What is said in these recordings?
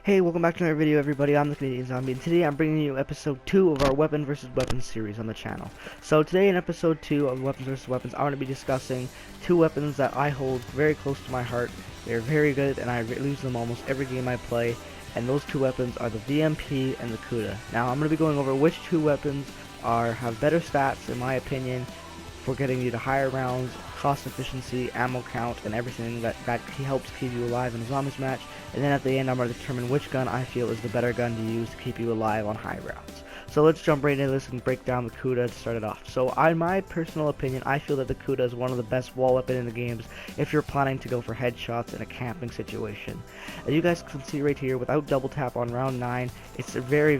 Hey, welcome back to another video, everybody. I'm the Canadian Zombie, and today I'm bringing you episode 2 of our Weapon vs. Weapon series on the channel. So today in episode 2 of Weapons vs. Weapons, I'm going to be discussing two weapons that I hold very close to my heart. They're very good, and I use them almost every game I play, and those two weapons are the VMP and the Kuda. Now, I'm going to be going over which two weapons have better stats, in my opinion, for getting you to higher rounds, cost efficiency, ammo count, and everything that helps keep you alive in a zombies match. And then at the end, I'm going to determine which gun I feel is the better gun to use to keep you alive on high rounds. So let's jump right into this and break down the Kuda to start it off. So in my personal opinion, I feel that the Kuda is one of the best wall weapon in the games if you're planning to go for headshots in a camping situation. As you guys can see right here, without double tap on round 9, it's a very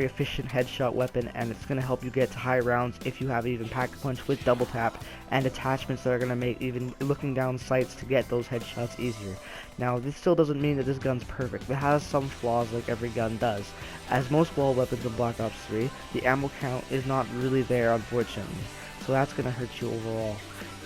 efficient headshot weapon, and it's going to help you get to high rounds if you have even pack-a-punch with double tap and attachments that are going to make even looking down sights to get those headshots easier. Now, this still doesn't mean that this gun's perfect. It has some flaws like every gun does. As most wall weapons in Black Ops 3, the ammo count is not really there, unfortunately. So that's going to hurt you overall.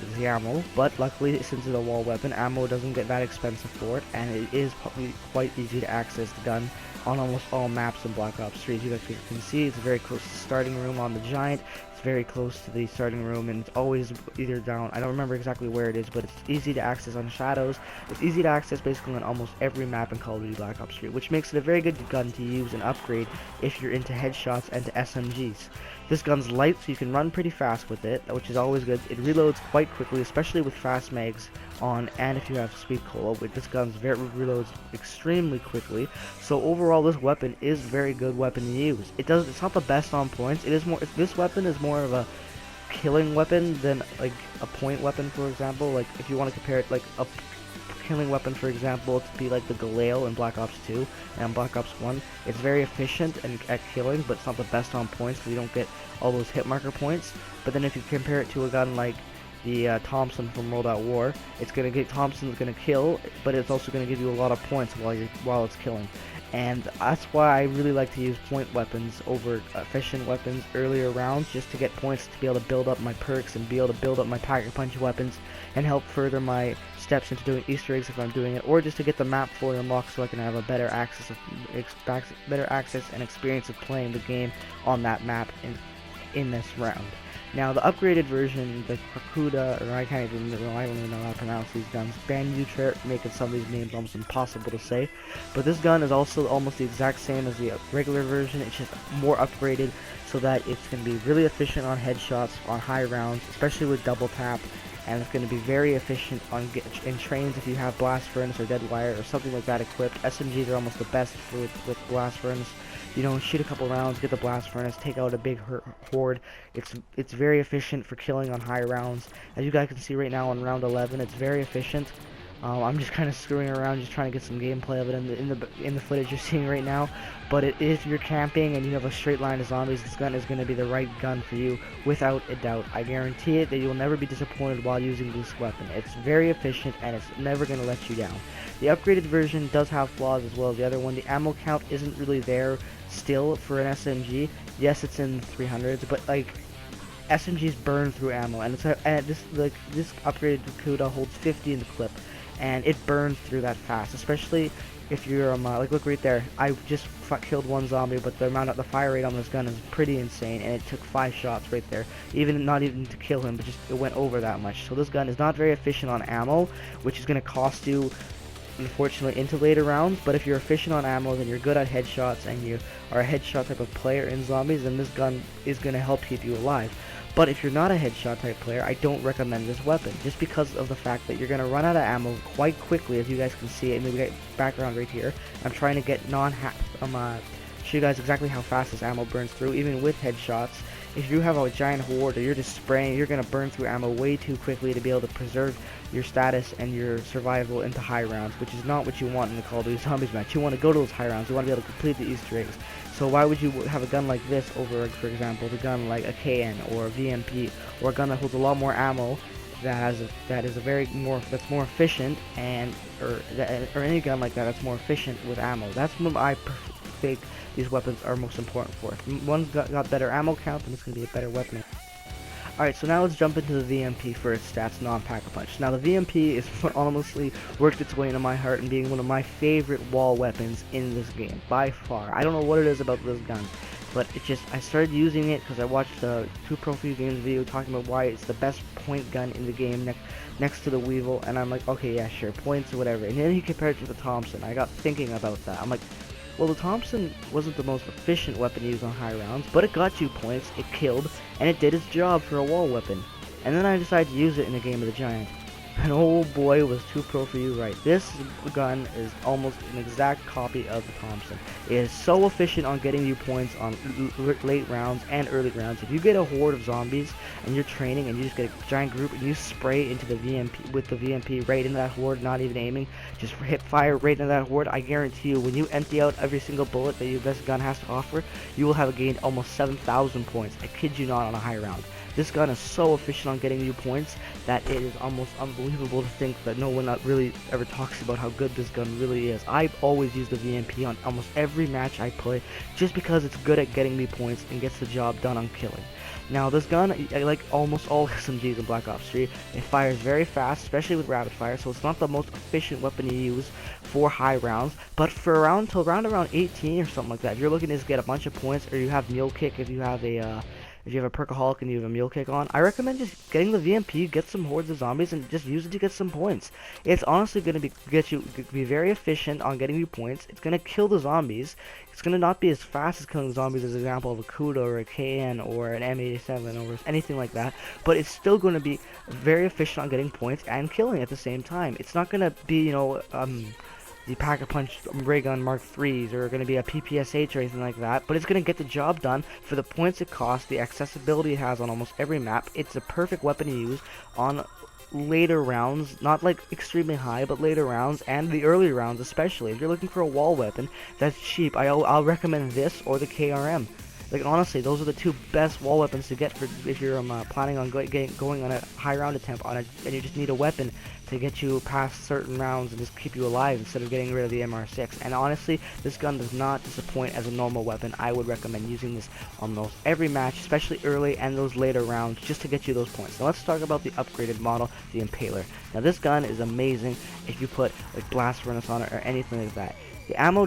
It's the ammo, but luckily, since it's a wall weapon, ammo doesn't get that expensive for it, and it is probably quite easy to access the gun on almost all maps in Black Ops 3. As you guys can see, it's very close to the starting room on the Giant. It's very close to the starting room, and it's always either down. I don't remember exactly where it is, but it's easy to access on Shadows. It's easy to access basically on almost every map in Call of Duty Black Ops 3, which makes it a very good gun to use and upgrade if you're into headshots and to SMGs. This gun's light, so you can run pretty fast with it, which is always good. It reloads quite quickly, especially with fast mags on, and if you have speed cola. But this gun's reloads extremely quickly. So overall, this weapon is a very good weapon to use. It's not the best on points. It is more. This weapon is more of a killing weapon than like a point weapon, for example. Like if you want to compare it, like a killing weapon, for example, to be like the Galil in Black Ops 2 and Black Ops 1. It's very efficient and at killing, but it's not the best on points because you don't get all those hit marker points. But then if you compare it to a gun like the Thompson from World at War, Thompson's gonna kill, but it's also gonna give you a lot of points while it's killing. And that's why I really like to use point weapons over efficient weapons earlier rounds, just to get points to be able to build up my perks and be able to build up my pack-a-punch weapons and help further my steps into doing Easter eggs if I'm doing it, or just to get the map fully unlocked so I can have a better access and experience of playing the game on that map in this round. Now, the upgraded version, the Kuda, or I don't even know how to pronounce these guns, Bandutra, making some of these names almost impossible to say. But this gun is also almost the exact same as the regular version. It's just more upgraded so that it's going to be really efficient on headshots, on high rounds, especially with double tap. And it's going to be very efficient in trains if you have blast furnace or dead wire or something like that equipped. SMGs are almost the best with blast furnace. You know, shoot a couple rounds, get the blast furnace, take out a big horde. It's very efficient for killing on high rounds. As you guys can see right now on round 11, it's very efficient. I'm just kind of screwing around, just trying to get some gameplay of it in the footage you're seeing right now. But if you're camping and you have a straight line of zombies, this gun is going to be the right gun for you, without a doubt. I guarantee it that you'll never be disappointed while using this weapon. It's very efficient and it's never going to let you down. The upgraded version does have flaws as well as the other one. The ammo count isn't really there still for an SMG. Yes, it's in the 300s, but like SMGs burn through ammo, and this upgraded Kuda holds 50 in the clip. And it burns through that fast, especially if you're like look right there. I just killed one zombie, but the fire rate on this gun is pretty insane, and it took 5 shots right there. Not even to kill him, but just it went over that much. So this gun is not very efficient on ammo, which is going to cost you, unfortunately, into later rounds. But if you're efficient on ammo, then you're good at headshots, and you are a headshot type of player in zombies, then this gun is going to help keep you alive. But if you're not a headshot type player, I don't recommend this weapon, just because of the fact that you're going to run out of ammo quite quickly, as you guys can see in the background right here. I'm trying to get show you guys exactly how fast this ammo burns through, even with headshots. If you have a giant horde or you're just spraying, you're going to burn through ammo way too quickly to be able to preserve your status and your survival into high rounds, which is not what you want in the Call of Duty Zombies match. You want to go to those high rounds, you want to be able to complete the Easter eggs. So why would you have a gun like this over, for example, the gun like a KN or a VMP, or a gun that holds a lot more ammo, that's more efficient, or any gun like that's more efficient with ammo? That's what I think these weapons are most important for. If one's got better ammo count, then it's going to be a better weapon. Alright, so now let's jump into the VMP for its stats, non-Pack-a-Punch. Now the VMP is what honestly worked its way into my heart and being one of my favorite wall weapons in this game, by far. I don't know what it is about this gun, but I started using it because I watched the 2 Pro Few Games video talking about why it's the best point gun in the game next to the Weevil, and I'm like, okay, yeah, sure, points or whatever. And then he compared it to the Thompson. I got thinking about that. I'm like, well, the Thompson wasn't the most efficient weapon to use on high rounds, but it got you points, it killed, and it did its job for a wall weapon. And then I decided to use it in a game of the Giant. And oh boy, was 2 Pro for you right. This gun is almost an exact copy of the Thompson. It is so efficient on getting you points on late rounds and early rounds. If you get a horde of zombies and you're training and you just get a giant group and you spray into the VMP with the VMP right into that horde, not even aiming, just hit fire right into that horde, I guarantee you when you empty out every single bullet that this gun has to offer, you will have gained almost 7,000 points. I kid you not, on a high round. This gun is so efficient on getting you points that it is almost unbelievable to think that no one really ever talks about how good this gun really is. I've always used the VMP on almost every match I play just because it's good at getting me points and gets the job done on killing. Now this gun, like almost all SMGs in Black Ops 3, it fires very fast, especially with rapid fire, so it's not the most efficient weapon to use for high rounds, but for around 18 or something like that, if you're looking to just get a bunch of points, or you have mule kick if you have a perkaholic and you have a mule kick on, I recommend just getting the VMP, get some hordes of zombies, and just use it to get some points. It's honestly going to be very efficient on getting you points. It's going to kill the zombies. It's going to not be as fast as killing zombies as an example of a Kuda or a KN or an M87 or anything like that, but it's still going to be very efficient on getting points and killing at the same time. It's not going to be, the Pack-a-Punch ray gun Mark 3s or going to be a PPSH or anything like that, but it's going to get the job done for the points it costs, the accessibility it has on almost every map. It's a perfect weapon to use on later rounds, not like extremely high, but later rounds and the early rounds especially. If you're looking for a wall weapon that's cheap, I'll recommend this or the KRM. Like honestly, those are the 2 best wall weapons to get for if you're planning on going on a high round attempt on it, and you just need a weapon to get you past certain rounds and just keep you alive instead of getting rid of the MR6. And honestly, this gun does not disappoint as a normal weapon. I would recommend using this on almost every match, especially early and those later rounds, just to get you those points. Now let's talk about the upgraded model, the Impaler. Now this gun is amazing if you put like blast furnace on it or anything like that. The ammo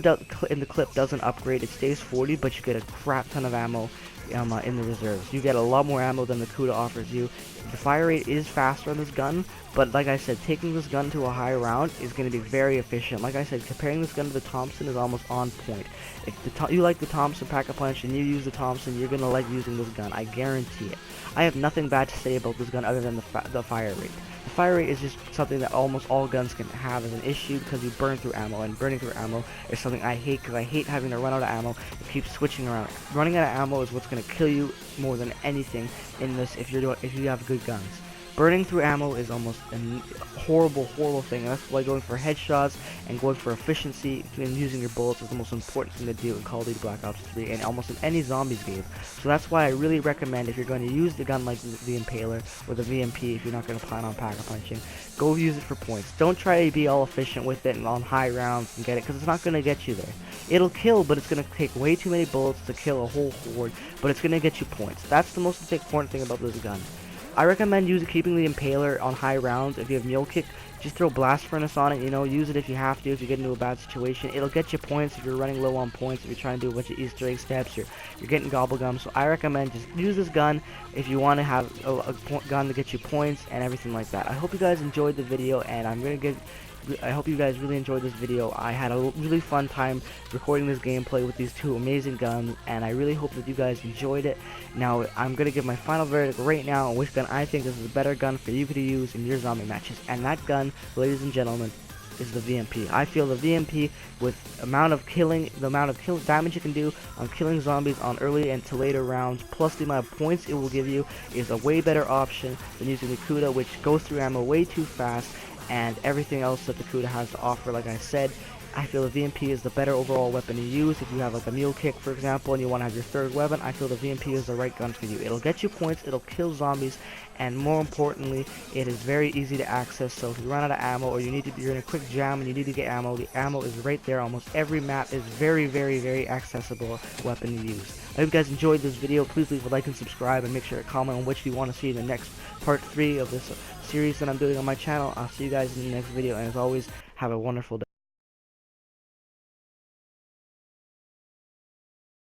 in the clip doesn't upgrade, it stays 40, but you get a crap ton of ammo in the reserves. You get a lot more ammo than the Kuda offers you. The fire rate is faster on this gun, but like I said, taking this gun to a high round is going to be very efficient. Like I said, comparing this gun to the Thompson is almost on point. If you like the Thompson Pack-a-Punch and you use the Thompson, you're going to like using this gun. I guarantee it. I have nothing bad to say about this gun other than the fire rate. The fire rate is just something that almost all guns can have as an issue because you burn through ammo, and burning through ammo is something I hate because I hate having to run out of ammo and keep switching around. Running out of ammo is what's going to kill you more than anything in this if you have good guns. Burning through ammo is almost a horrible thing, and that's why going for headshots and going for efficiency and using your bullets is the most important thing to do in Call of Duty Black Ops 3 and almost in any zombies game. So that's why I really recommend, if you're going to use the gun like the Impaler or the VMP, if you're not going to plan on Pack-a-Punching, go use it for points. Don't try to be all efficient with it and on high rounds and get it, because it's not going to get you there. It'll kill, but it's going to take way too many bullets to kill a whole horde, but it's going to get you points. That's the most important thing about this gun. I recommend keeping the Impaler on high rounds. If you have mule kick, just throw blast furnace on it, use it if you have to, if you get into a bad situation. It'll get you points if you're running low on points, if you're trying to do a bunch of Easter egg steps, you're getting gobble gum. So I recommend just use this gun if you want to have a gun to get you points and everything like that. I hope you guys enjoyed the video, and I hope you guys really enjoyed this video. I had a really fun time recording this gameplay with these 2 amazing guns, and I really hope that you guys enjoyed it. Now, I'm going to give my final verdict right now on which gun I think is the better gun for you to use in your zombie matches. And that gun, ladies and gentlemen, is the VMP. I feel the VMP, with the amount of damage you can do on killing zombies on early and to later rounds, plus the amount of points it will give you, is a way better option than using the Kuda, which goes through ammo way too fast, and everything else that the Kuda has to offer. Like I said, I feel the VMP is the better overall weapon to use. If you have like a mule kick, for example, and you want to have your third weapon, I feel the VMP is the right gun for you. It'll get you points, it'll kill zombies, and more importantly, it is very easy to access. So if you run out of ammo or you're in a quick jam and you need to get ammo, the ammo is right there. Almost every map is very accessible weapon to use. I hope you guys enjoyed this video. Please leave a like and subscribe, and make sure to comment on which you want to see in the next part 3 of this series that I'm doing on my channel. I'll see you guys in the next video, and as always, have a wonderful day.